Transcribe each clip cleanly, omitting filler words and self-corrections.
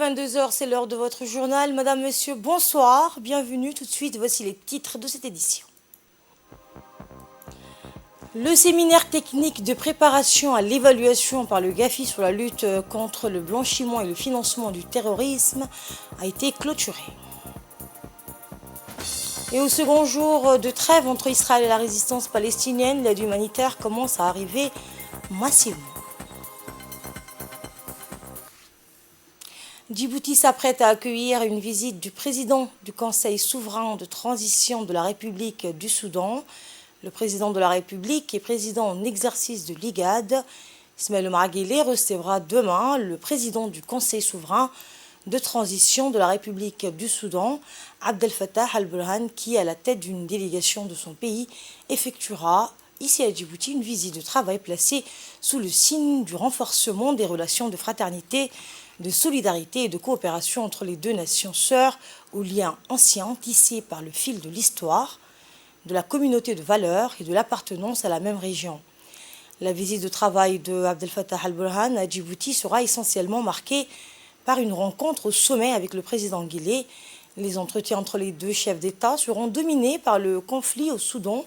22 heures, c'est l'heure de votre journal. Madame, Monsieur, bonsoir. Bienvenue tout de suite. Voici les titres de cette édition. Le séminaire technique de préparation à l'évaluation par le GAFI sur la lutte contre le blanchiment et le financement du terrorisme a été clôturé. Et au second jour de trêve entre Israël et la résistance palestinienne, l'aide humanitaire commence à arriver massivement. Djibouti s'apprête à accueillir une visite du président du Conseil souverain de transition de la République du Soudan. Le président de la République et président en exercice de l'IGAD, Ismaël Omar Guelleh, recevra demain le président du Conseil souverain de transition de la République du Soudan, Abdel Fattah al-Burhan, qui, à la tête d'une délégation de son pays, effectuera ici à Djibouti une visite de travail placée sous le signe du renforcement des relations de fraternité, de solidarité et de coopération entre les deux nations sœurs, aux liens anciens tissés par le fil de l'histoire, de la communauté de valeurs et de l'appartenance à la même région. La visite de travail de Abdel Fattah al-Burhan à Djibouti sera essentiellement marquée par une rencontre au sommet avec le président Guelleh. Les entretiens entre les deux chefs d'État seront dominés par le conflit au Soudan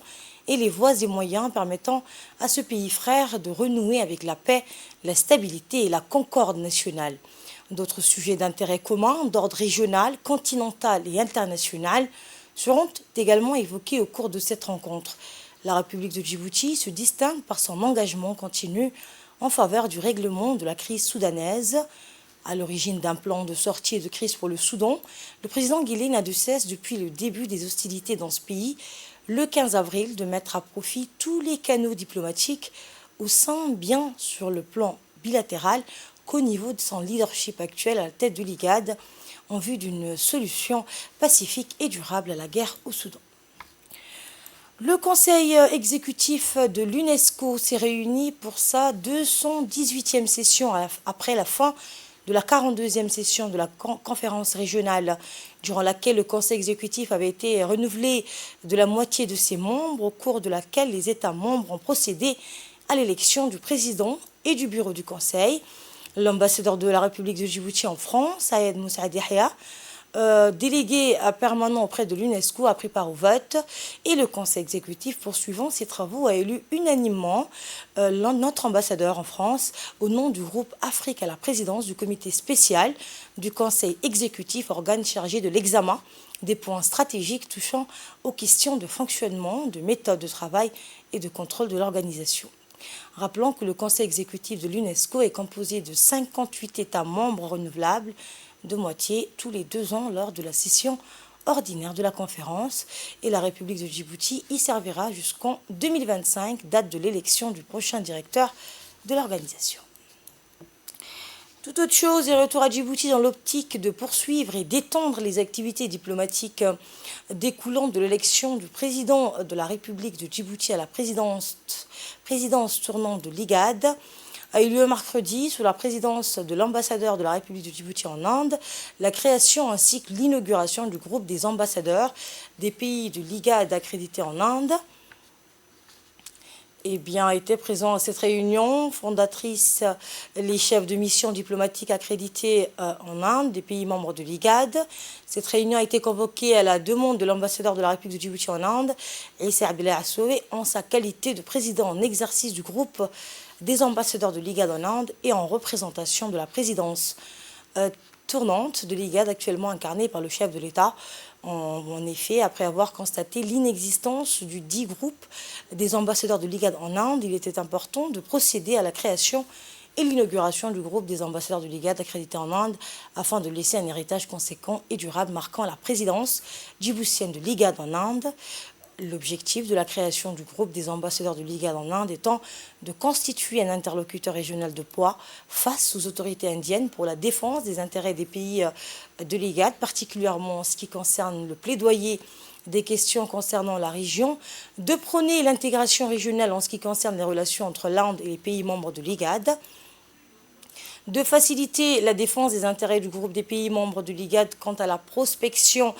et les voies et moyens permettant à ce pays frère de renouer avec la paix, la stabilité et la concorde nationale. D'autres sujets d'intérêt commun, d'ordre régional, continental et international, seront également évoqués au cours de cette rencontre. La République de Djibouti se distingue par son engagement continu en faveur du règlement de la crise soudanaise. À l'origine d'un plan de sortie de crise pour le Soudan, le président Guelleh n'a de cesse, depuis le début des hostilités dans ce pays, le 15 avril, de mettre à profit tous les canaux diplomatiques au sein, bien sur le plan bilatéral, qu'au niveau de son leadership actuel à la tête de l'IGAD, en vue d'une solution pacifique et durable à la guerre au Soudan. Le Conseil exécutif de l'UNESCO s'est réuni pour sa 218e session après la fin de la 42e session de la conférence régionale, durant laquelle le Conseil exécutif avait été renouvelé de la moitié de ses membres, au cours de laquelle les États membres ont procédé à l'élection du président et du bureau du Conseil. L'ambassadeur de la République de Djibouti en France, Saïed Moussaïd Yahya, délégué permanent auprès de l'UNESCO, a pris part au vote et le Conseil exécutif, poursuivant ses travaux, a élu unanimement notre ambassadeur en France au nom du groupe Afrique à la présidence du comité spécial du Conseil exécutif, organe chargé de l'examen des points stratégiques touchant aux questions de fonctionnement, de méthode de travail et de contrôle de l'organisation. Rappelons que le Conseil exécutif de l'UNESCO est composé de 58 États membres renouvelables de moitié tous les 2 ans lors de la session ordinaire de la conférence, et la République de Djibouti y servira jusqu'en 2025, date de l'élection du prochain directeur de l'organisation. Toute autre chose est retour à Djibouti dans l'optique de poursuivre et d'étendre les activités diplomatiques découlant de l'élection du président de la République de Djibouti à la présidence tournante de l'IGAD, a eu lieu mercredi sous la présidence de l'ambassadeur de la République de Djibouti en Inde, la création ainsi que l'inauguration du groupe des ambassadeurs des pays de l'IGAD accrédités en Inde. Étaient présents à cette réunion fondatrice les chefs de mission diplomatiques accrédités en Inde, des pays membres de l'IGAD. Cette réunion a été convoquée à la demande de l'ambassadeur de la République de Djibouti en Inde, Issa Abdullah Assoué, en sa qualité de président en exercice du groupe des ambassadeurs de l'IGAD en Inde et en représentation de la présidence tournante de l'IGAD, actuellement incarnée par le chef de l'État. En effet, après avoir constaté l'inexistence du dit groupe des ambassadeurs de l'IGAD en Inde, il était important de procéder à la création et l'inauguration du groupe des ambassadeurs de l'IGAD accrédités en Inde afin de laisser un héritage conséquent et durable marquant la présidence djiboutienne de l'IGAD en Inde. L'objectif de la création du groupe des ambassadeurs de l'IGAD en Inde étant de constituer un interlocuteur régional de poids face aux autorités indiennes pour la défense des intérêts des pays de l'IGAD, particulièrement en ce qui concerne le plaidoyer des questions concernant la région, de prôner l'intégration régionale en ce qui concerne les relations entre l'Inde et les pays membres de l'IGAD, de faciliter la défense des intérêts du groupe des pays membres de l'IGAD quant à la prospection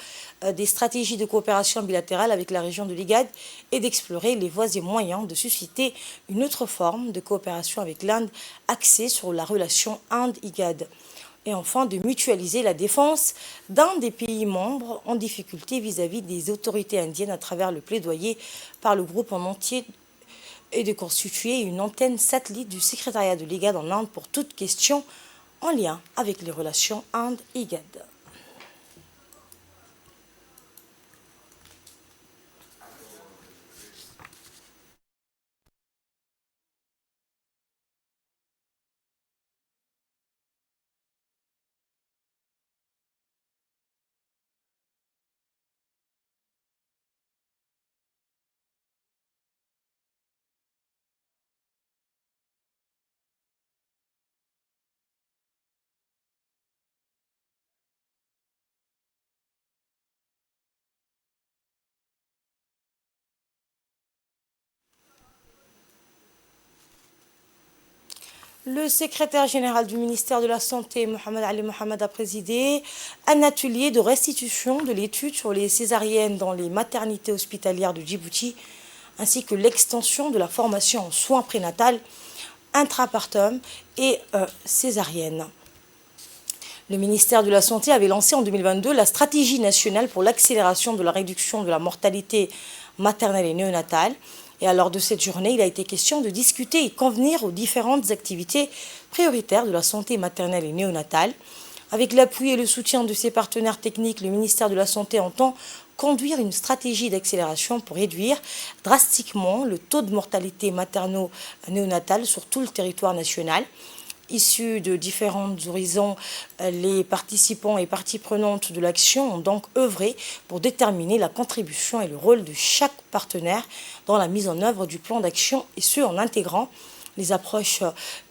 des stratégies de coopération bilatérale avec la région de l'IGAD et d'explorer les voies et moyens de susciter une autre forme de coopération avec l'Inde axée sur la relation Inde-IGAD. Et enfin, de mutualiser la défense d'un des pays membres en difficulté vis-à-vis des autorités indiennes à travers le plaidoyer par le groupe en entier et de constituer une antenne satellite du secrétariat de l'IGAD en Inde pour toute question en lien avec les relations Inde-IGAD. Le secrétaire général du ministère de la Santé, Mohamed Ali Mohamed, a présidé un atelier de restitution de l'étude sur les césariennes dans les maternités hospitalières de Djibouti, ainsi que l'extension de la formation en soins prénatals, intrapartum et césariennes. Le ministère de la Santé avait lancé en 2022 la stratégie nationale pour l'accélération de la réduction de la mortalité maternelle et néonatale. Et lors de cette journée, il a été question de discuter et convenir aux différentes activités prioritaires de la santé maternelle et néonatale. Avec l'appui et le soutien de ses partenaires techniques, le ministère de la Santé entend conduire une stratégie d'accélération pour réduire drastiquement le taux de mortalité materno-néonatale sur tout le territoire national. Issus de différents horizons, les participants et parties prenantes de l'action ont donc œuvré pour déterminer la contribution et le rôle de chaque partenaire dans la mise en œuvre du plan d'action, et ce en intégrant les approches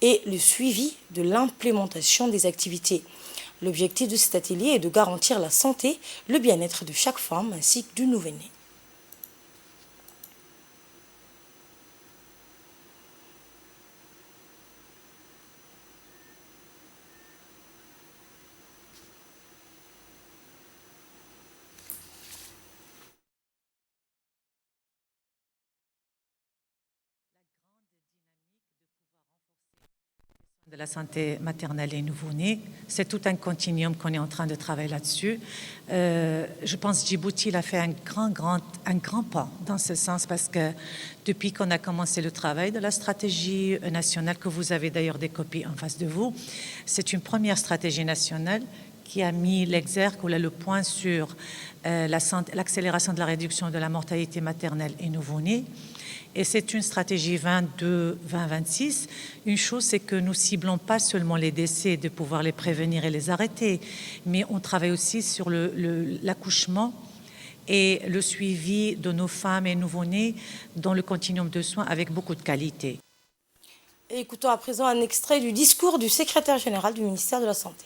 et le suivi de l'implémentation des activités. L'objectif de cet atelier est de garantir la santé, le bien-être de chaque femme ainsi que du nouveau-né. De la santé maternelle et nouveau-né. C'est tout un continuum qu'on est en train de travailler là-dessus. Je pense que Djibouti il a fait un grand pas dans ce sens, parce que depuis qu'on a commencé le travail de la stratégie nationale, que vous avez d'ailleurs des copies en face de vous, c'est une première stratégie nationale qui a mis l'exergue ou le point sur l'accélération de la réduction de la mortalité maternelle et nouveau-né. Et c'est une stratégie 22-20-26. Une chose, c'est que nous ciblons pas seulement les décès, de pouvoir les prévenir et les arrêter, mais on travaille aussi sur l'accouchement et le suivi de nos femmes et nouveau-nés dans le continuum de soins avec beaucoup de qualité. Et écoutons à présent un extrait du discours du secrétaire général du ministère de la Santé.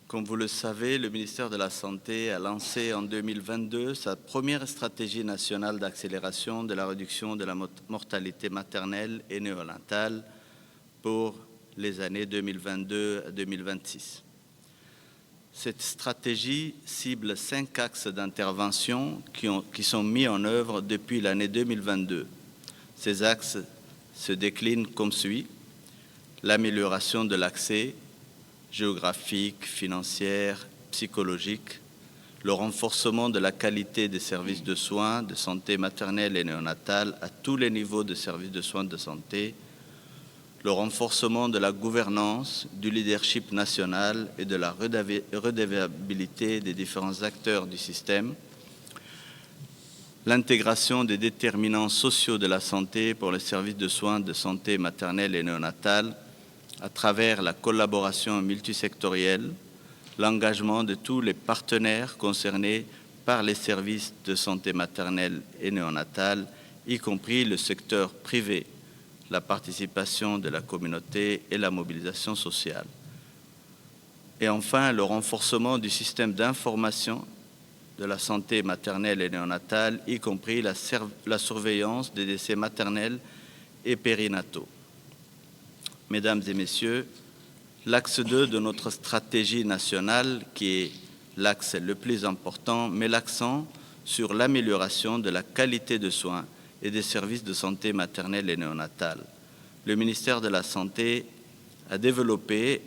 Comme vous le savez, le ministère de la Santé a lancé en 2022 sa première stratégie nationale d'accélération de la réduction de la mortalité maternelle et néonatale pour les années 2022 à 2026. Cette stratégie cible 5 axes d'intervention qui sont mis en œuvre depuis l'année 2022. Ces axes se déclinent comme suit: l'amélioration de l'accès géographique, financière, psychologique, le renforcement de la qualité des services de soins de santé maternelle et néonatale à tous les niveaux de services de soins de santé, le renforcement de la gouvernance, du leadership national et de la redevabilité des différents acteurs du système, l'intégration des déterminants sociaux de la santé pour les services de soins de santé maternelle et néonatale, à travers la collaboration multisectorielle, l'engagement de tous les partenaires concernés par les services de santé maternelle et néonatale, y compris le secteur privé, la participation de la communauté et la mobilisation sociale. Et enfin, le renforcement du système d'information de la santé maternelle et néonatale, y compris la surveillance des décès maternels et périnataux. Mesdames et messieurs, l'axe 2 de notre stratégie nationale, qui est l'axe le plus important, met l'accent sur l'amélioration de la qualité de soins et des services de santé maternelle et néonatale. Le ministère de la Santé a développé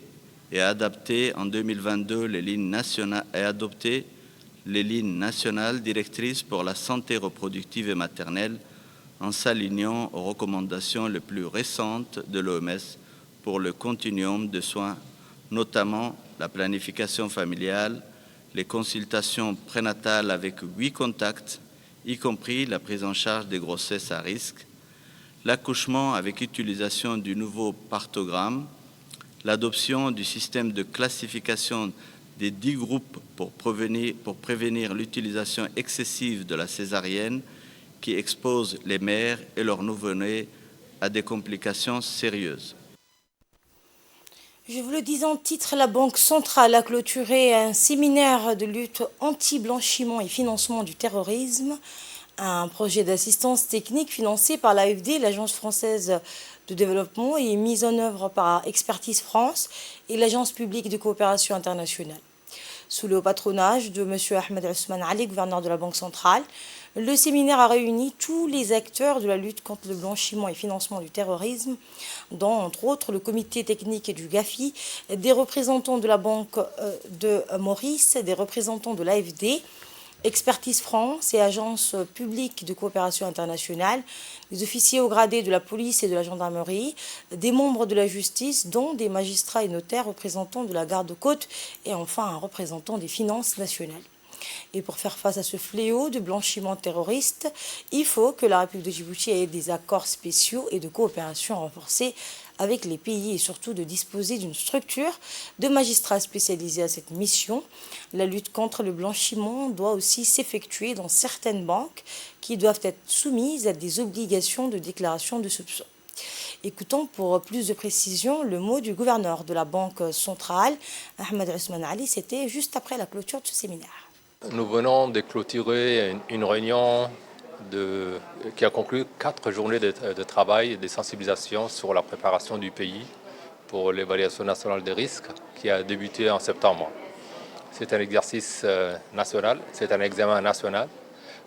et a adopté en 2022 les lignes nationales directrices pour la santé reproductive et maternelle en s'alignant aux recommandations les plus récentes de l'OMS pour le continuum de soins, notamment la planification familiale, les consultations prénatales avec 8 contacts, y compris la prise en charge des grossesses à risque, l'accouchement avec utilisation du nouveau parthogramme, l'adoption du système de classification des 10 groupes pour prévenir l'utilisation excessive de la césarienne qui expose les mères et leurs nouveau-nés à des complications sérieuses. Je vous le disais en titre, la Banque centrale a clôturé un séminaire de lutte anti-blanchiment et financement du terrorisme, un projet d'assistance technique financé par l'AFD, l'Agence française de développement, et mis en œuvre par Expertise France et l'Agence publique de coopération internationale. Sous le patronage de M. Ahmed Ousmane Ali, gouverneur de la Banque centrale, le séminaire a réuni tous les acteurs de la lutte contre le blanchiment et financement du terrorisme, dont, entre autres, le comité technique du GAFI, des représentants de la Banque de Maurice, des représentants de l'AFD, Expertise France et Agence publique de coopération internationale, des officiers haut gradés de la police et de la gendarmerie, des membres de la justice, dont des magistrats et notaires représentants de la garde-côte et enfin un représentant des finances nationales. Et pour faire face à ce fléau de blanchiment terroriste, il faut que la République de Djibouti ait des accords spéciaux et de coopération renforcés avec les pays et surtout de disposer d'une structure de magistrats spécialisés à cette mission. La lutte contre le blanchiment doit aussi s'effectuer dans certaines banques qui doivent être soumises à des obligations de déclaration de soupçons. Écoutons pour plus de précision le mot du gouverneur de la Banque centrale, Ahmed Ousmane Ali. C'était juste après la clôture de ce séminaire. Nous venons de clôturer une réunion qui a conclu 4 journées de travail et de sensibilisation sur la préparation du pays pour l'évaluation nationale des risques qui a débuté en septembre. C'est un exercice national, c'est un examen national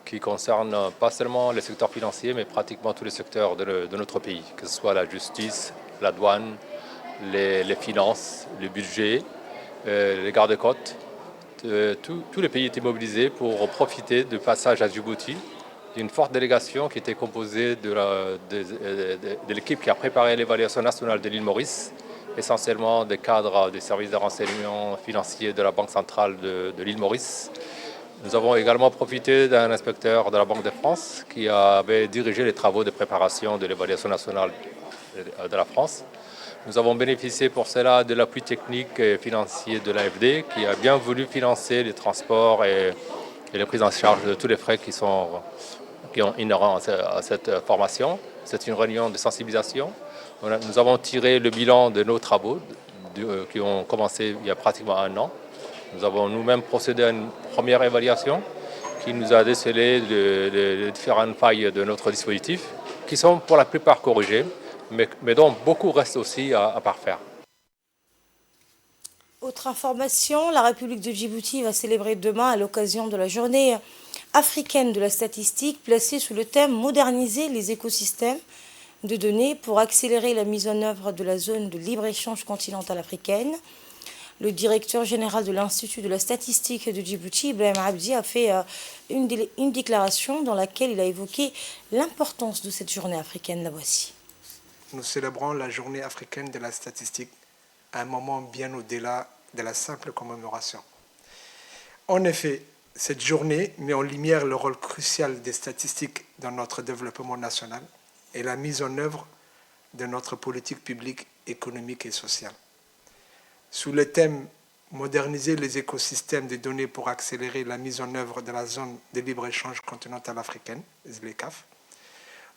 qui concerne pas seulement le secteur financier, mais pratiquement tous les secteurs de notre pays, que ce soit la justice, la douane, les finances, le budget, les gardes-côtes. Tous les pays étaient mobilisés pour profiter du passage à Djibouti d'une forte délégation qui était composée de l'équipe qui a préparé l'évaluation nationale de l'île Maurice, essentiellement des cadres des services de renseignement financier de la Banque centrale de l'île Maurice. Nous avons également profité d'un inspecteur de la Banque de France qui avait dirigé les travaux de préparation de l'évaluation nationale de la France. Nous avons bénéficié pour cela de l'appui technique et financier de l'AFD qui a bien voulu financer les transports et les prises en charge de tous les frais qui sont inhérents à cette formation. C'est une réunion de sensibilisation. Nous avons tiré le bilan de nos travaux qui ont commencé il y a pratiquement 1 an. Nous avons nous-mêmes procédé à une première évaluation qui nous a décelé les différentes failles de notre dispositif qui sont pour la plupart corrigées, mais dont beaucoup restent aussi à parfaire. Autre information, la République de Djibouti va célébrer demain à l'occasion de la journée africaine de la statistique placée sous le thème « Moderniser les écosystèmes de données pour accélérer la mise en œuvre de la zone de libre-échange continentale africaine ». Le directeur général de l'Institut de la statistique de Djibouti, Ibrahim Abdi, a fait une déclaration dans laquelle il a évoqué l'importance de cette journée africaine. La voici. Nous célébrons la journée africaine de la statistique à un moment bien au-delà de la simple commémoration. En effet, cette journée met en lumière le rôle crucial des statistiques dans notre développement national et la mise en œuvre de notre politique publique, économique et sociale. Sous le thème « Moderniser les écosystèmes de données pour accélérer la mise en œuvre de la zone de libre-échange continentale africaine », ZLECAf,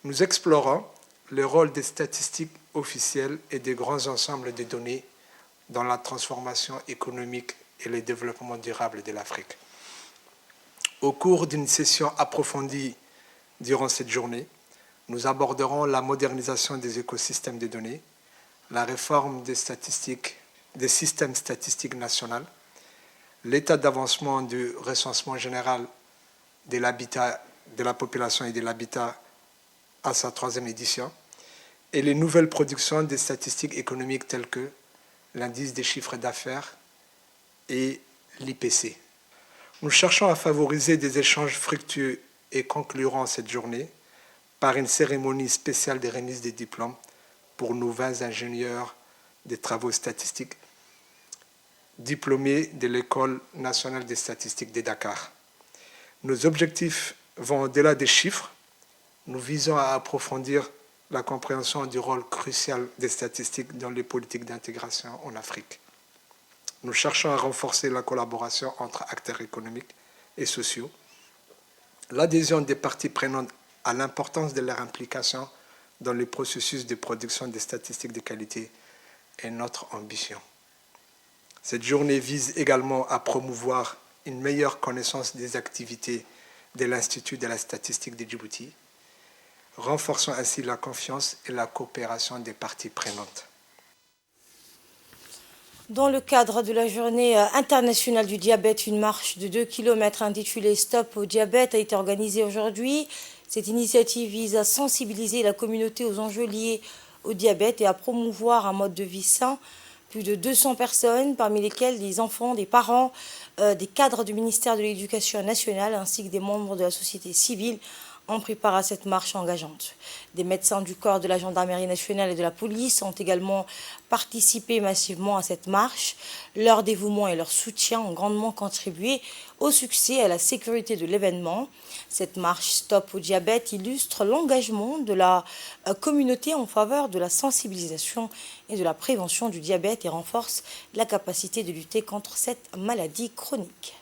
nous explorons le rôle des statistiques officielles et des grands ensembles de données dans la transformation économique et le développement durable de l'Afrique. Au cours d'une session approfondie durant cette journée, nous aborderons la modernisation des écosystèmes de données, la réforme des systèmes statistiques nationaux, l'état d'avancement du recensement général de l'habitat, de la population et de l'habitat à sa 3e édition, et les nouvelles productions des statistiques économiques telles que l'indice des chiffres d'affaires et l'IPC. Nous cherchons à favoriser des échanges fructueux et conclurant cette journée par une cérémonie spéciale de remise des diplômes pour nos 20 ingénieurs des travaux statistiques diplômés de l'École nationale des statistiques de Dakar. Nos objectifs vont au-delà des chiffres. Nous visons à approfondir la compréhension du rôle crucial des statistiques dans les politiques d'intégration en Afrique. Nous cherchons à renforcer la collaboration entre acteurs économiques et sociaux, l'adhésion des parties prenantes à l'importance de leur implication dans le processus de production des statistiques de qualité est notre ambition. Cette journée vise également à promouvoir une meilleure connaissance des activités de l'Institut de la statistique de Djibouti, renforçant ainsi la confiance et la coopération des parties prenantes. Dans le cadre de la journée internationale du diabète, une marche de 2 km intitulée « Stop au diabète » a été organisée aujourd'hui. Cette initiative vise à sensibiliser la communauté aux enjeux liés au diabète et à promouvoir un mode de vie sain. Plus de 200 personnes, parmi lesquelles des enfants, des parents, des cadres du ministère de l'Éducation nationale ainsi que des membres de la société civile, ont pris part à cette marche engageante. Des médecins du corps de la gendarmerie nationale et de la police ont également participé massivement à cette marche. Leur dévouement et leur soutien ont grandement contribué au succès et à la sécurité de l'événement. Cette marche Stop au diabète illustre l'engagement de la communauté en faveur de la sensibilisation et de la prévention du diabète et renforce la capacité de lutter contre cette maladie chronique.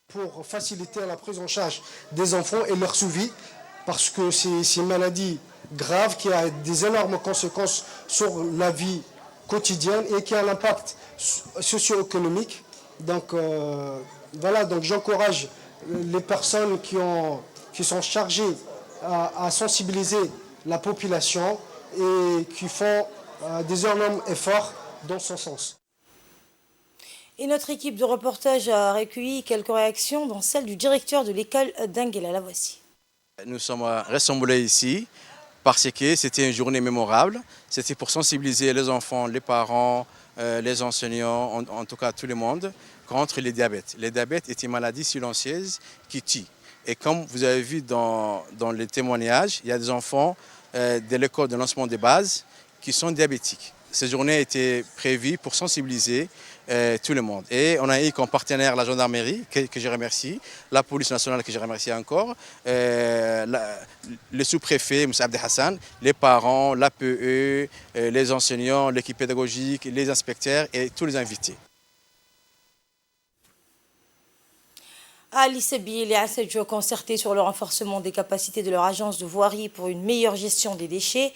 Pour faciliter la prise en charge des enfants et leur suivi, parce que c'est une maladie grave qui a des énormes conséquences sur la vie quotidienne et qui a un impact socio-économique. Donc voilà, donc j'encourage les personnes qui sont chargées à sensibiliser la population et qui font des énormes efforts dans ce sens. Et notre équipe de reportage a recueilli quelques réactions, dont celle du directeur de l'école d'Anguilla. La voici. Nous sommes rassemblés ici parce que c'était une journée mémorable. C'était pour sensibiliser les enfants, les parents, les enseignants, en tout cas tout le monde, contre le diabète. Le diabète est une maladie silencieuse qui tue. Et comme vous avez vu dans les témoignages, il y a des enfants de l'école de lancement de base qui sont diabétiques. Cette journée a été prévue pour sensibiliser tout le monde. Et on a eu comme partenaire la gendarmerie, que je remercie, la police nationale, que je remercie encore, le sous-préfet, Moussa Abdi Hassan, les parents, l'APE, les enseignants, l'équipe pédagogique, les inspecteurs et tous les invités. À l'ICBI, les ASEDJ ont concerté sur le renforcement des capacités de leur agence de voirie pour une meilleure gestion des déchets.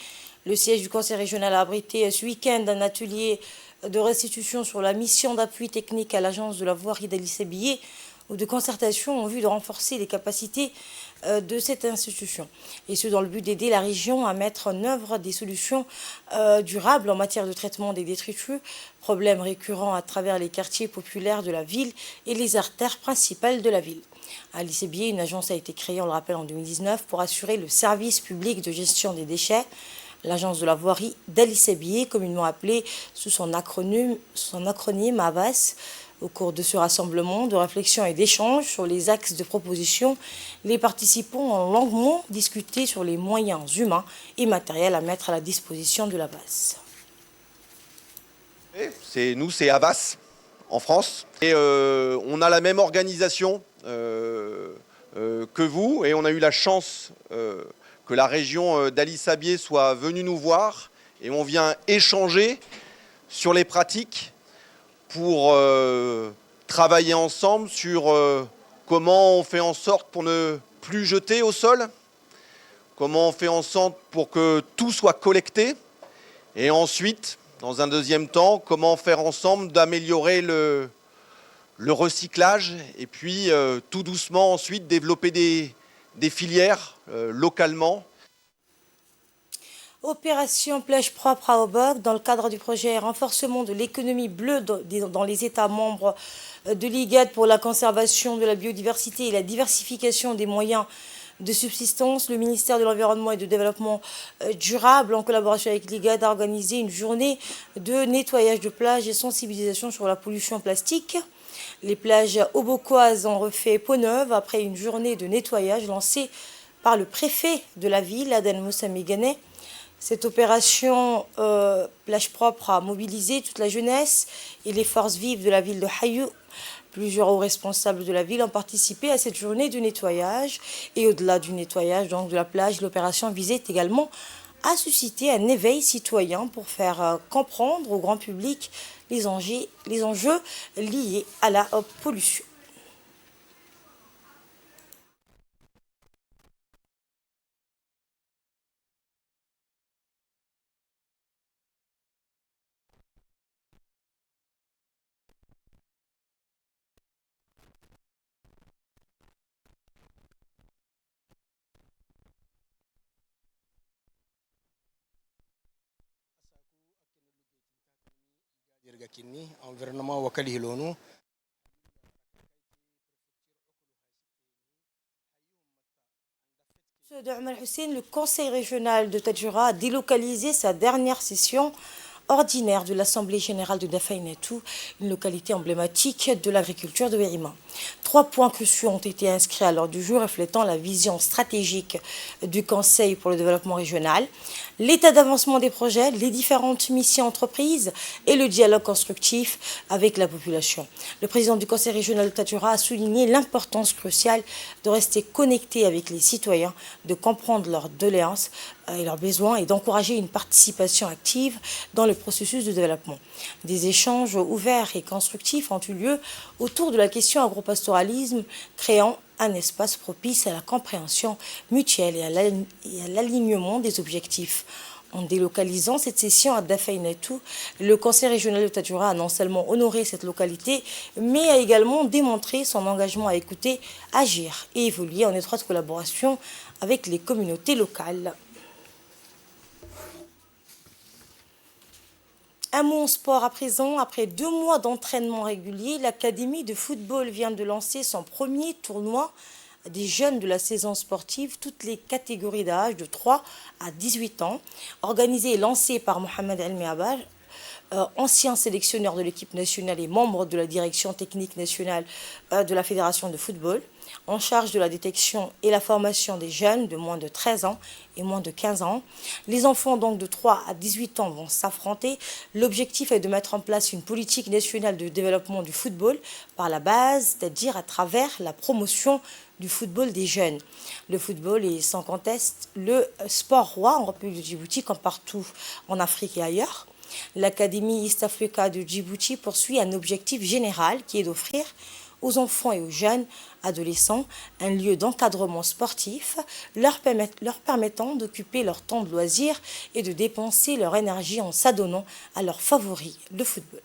Le siège du Conseil régional a abrité ce week-end un atelier de restitution sur la mission d'appui technique à l'agence de la voirie d'Ali-Sébié ou de concertation en vue de renforcer les capacités de cette institution. Et ce, dans le but d'aider la région à mettre en œuvre des solutions durables en matière de traitement des détritus, problème récurrent à travers les quartiers populaires de la ville et les artères principales de la ville. À l'ICBI, une agence a été créée, on le rappelle, en 2019 pour assurer le service public de gestion des déchets. L'agence de la voirie d'Ali-Sébié, communément appelée sous son acronyme AVAS. Au cours de ce rassemblement de réflexion et d'échange sur les axes de proposition, les participants ont longuement discuté sur les moyens humains et matériels à mettre à la disposition de l'AVAS. C'est AVAS en France. Et on a la même organisation que vous et on a eu la chance que la région d'Ali-Sébié soit venue nous voir et on vient échanger sur les pratiques pour travailler ensemble sur comment on fait en sorte pour ne plus jeter au sol, comment on fait en sorte pour que tout soit collecté, et ensuite, dans un deuxième temps, comment faire ensemble d'améliorer le recyclage, et puis tout doucement ensuite développer des filières localement. Opération plage propre à Obok dans le cadre du projet renforcement de l'économie bleue dans les États membres de l'IGAD pour la conservation de la biodiversité et la diversification des moyens de subsistance. Le ministère de l'Environnement et du Développement durable, en collaboration avec l'IGAD, a organisé une journée de nettoyage de plages et sensibilisation sur la pollution plastique. Les plages obokoises ont refait peau neuve après une journée de nettoyage lancée par le préfet de la ville, Aden Moussa Mégane. Cette opération plage propre a mobilisé toute la jeunesse et les forces vives de la ville de Hayou. Plusieurs hauts responsables de la ville ont participé à cette journée de nettoyage. Et au-delà du nettoyage donc, de la plage, l'opération visait également à susciter un éveil citoyen pour faire comprendre au grand public les enjeux liés à la pollution. environnement wakali hilonu De Omar Hussein, le conseil régional de Tadjoura a délocalisé sa dernière session ordinaire de l'Assemblée générale de Dafainetou, une localité emblématique de l'agriculture de Wérima. 3 points cruciaux ont été inscrits à l'ordre du jour, reflétant la vision stratégique du Conseil pour le développement régional, l'état d'avancement des projets, les différentes missions entreprises et le dialogue constructif avec la population. Le président du Conseil régional de Tadjoura a souligné l'importance cruciale de rester connecté avec les citoyens, de comprendre leurs doléances et leurs besoins et d'encourager une participation active dans le processus de développement. Des échanges ouverts et constructifs ont eu lieu autour de la question agropastoralisme, créant un espace propice à la compréhension mutuelle et à l'alignement des objectifs. En délocalisant cette session à Dafainetou, le Conseil régional de Tadjoura a non seulement honoré cette localité, mais a également démontré son engagement à écouter, agir et évoluer en étroite collaboration avec les communautés locales. Un mot en sport à présent. Après 2 mois d'entraînement régulier, l'Académie de football vient de lancer son premier tournoi des jeunes de la saison sportive, toutes les catégories d'âge de 3 à 18 ans, organisé et lancé par Mohamed El Meabar, ancien sélectionneur de l'équipe nationale et membre de la direction technique nationale de la Fédération de football, en charge de la détection et la formation des jeunes de moins de 13 ans et moins de 15 ans. Les enfants donc de 3 à 18 ans vont s'affronter. L'objectif est de mettre en place une politique nationale de développement du football par la base, c'est-à-dire à travers la promotion du football des jeunes. Le football est sans conteste le sport roi en République de Djibouti comme partout en Afrique et ailleurs. L'Académie East Africa de Djibouti poursuit un objectif général qui est d'offrir aux enfants et aux jeunes adolescents un lieu d'encadrement sportif leur permettant d'occuper leur temps de loisir et de dépenser leur énergie en s'adonnant à leur favori, le football,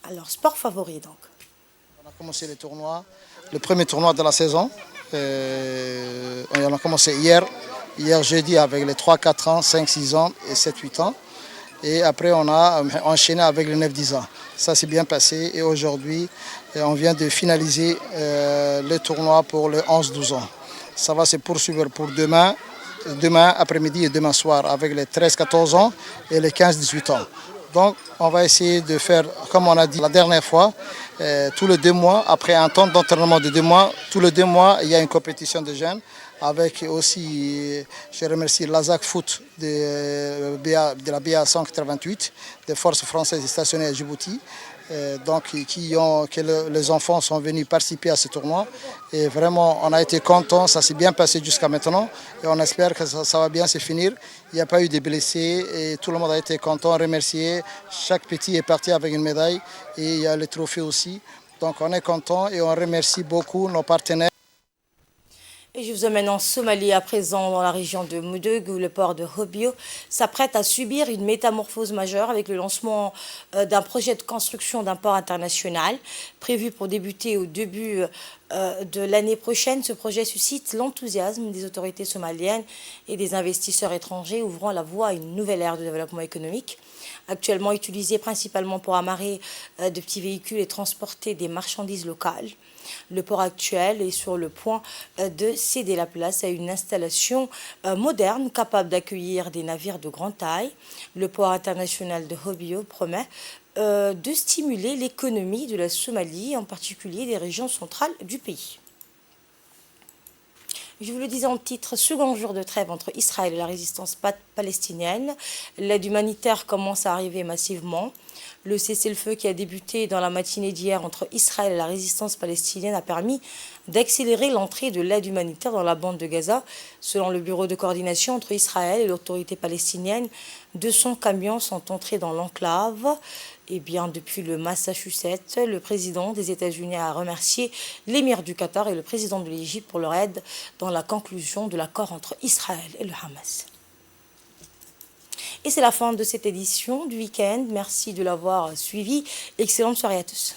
à leur sport favori donc. On a commencé les tournois, le premier tournoi de la saison. On a commencé hier jeudi avec les 3, 4 ans, 5, 6 ans et 7, 8 ans. Et après, on a enchaîné avec les 9-10 ans. Ça s'est bien passé. Et aujourd'hui, on vient de finaliser le tournoi pour les 11-12 ans. Ça va se poursuivre pour demain après-midi et demain soir avec les 13-14 ans et les 15-18 ans. Donc, on va essayer de faire, comme on a dit la dernière fois, tous les 2 mois, après un temps d'entraînement de 2 mois, tous les 2 mois, il y a une compétition de jeunes. Avec aussi, je remercie l'ASAC Foot de la BA 188, des forces françaises stationnées à Djibouti, les enfants sont venus participer à ce tournoi. Et vraiment, on a été contents, ça s'est bien passé jusqu'à maintenant. Et on espère que ça va bien se finir. Il n'y a pas eu de blessés et tout le monde a été content, remercié. Chaque petit est parti avec une médaille et il y a le trophée aussi. Donc on est content et on remercie beaucoup nos partenaires. Et je vous emmène en Somalie à présent, dans la région de Mudug, où le port de Hobyo s'apprête à subir une métamorphose majeure avec le lancement d'un projet de construction d'un port international prévu pour débuter au début de l'année prochaine. Ce projet suscite l'enthousiasme des autorités somaliennes et des investisseurs étrangers, ouvrant la voie à une nouvelle ère de développement économique. Actuellement utilisé principalement pour amarrer de petits véhicules et transporter des marchandises locales. Le port actuel est sur le point de céder la place à une installation moderne capable d'accueillir des navires de grande taille. Le port international de Hobyo promet de stimuler l'économie de la Somalie, en particulier des régions centrales du pays. Je vous le disais en titre, second jour de trêve entre Israël et la résistance palestinienne. L'aide humanitaire commence à arriver massivement. Le cessez-le-feu qui a débuté dans la matinée d'hier entre Israël et la résistance palestinienne a permis d'accélérer l'entrée de l'aide humanitaire dans la bande de Gaza. Selon le bureau de coordination entre Israël et l'autorité palestinienne, 200 camions sont entrés dans l'enclave. Et bien, depuis le Massachusetts, le président des États-Unis a remercié l'émir du Qatar et le président de l'Égypte pour leur aide dans la conclusion de l'accord entre Israël et le Hamas. Et c'est la fin de cette édition du week-end. Merci de l'avoir suivi. Excellente soirée à tous.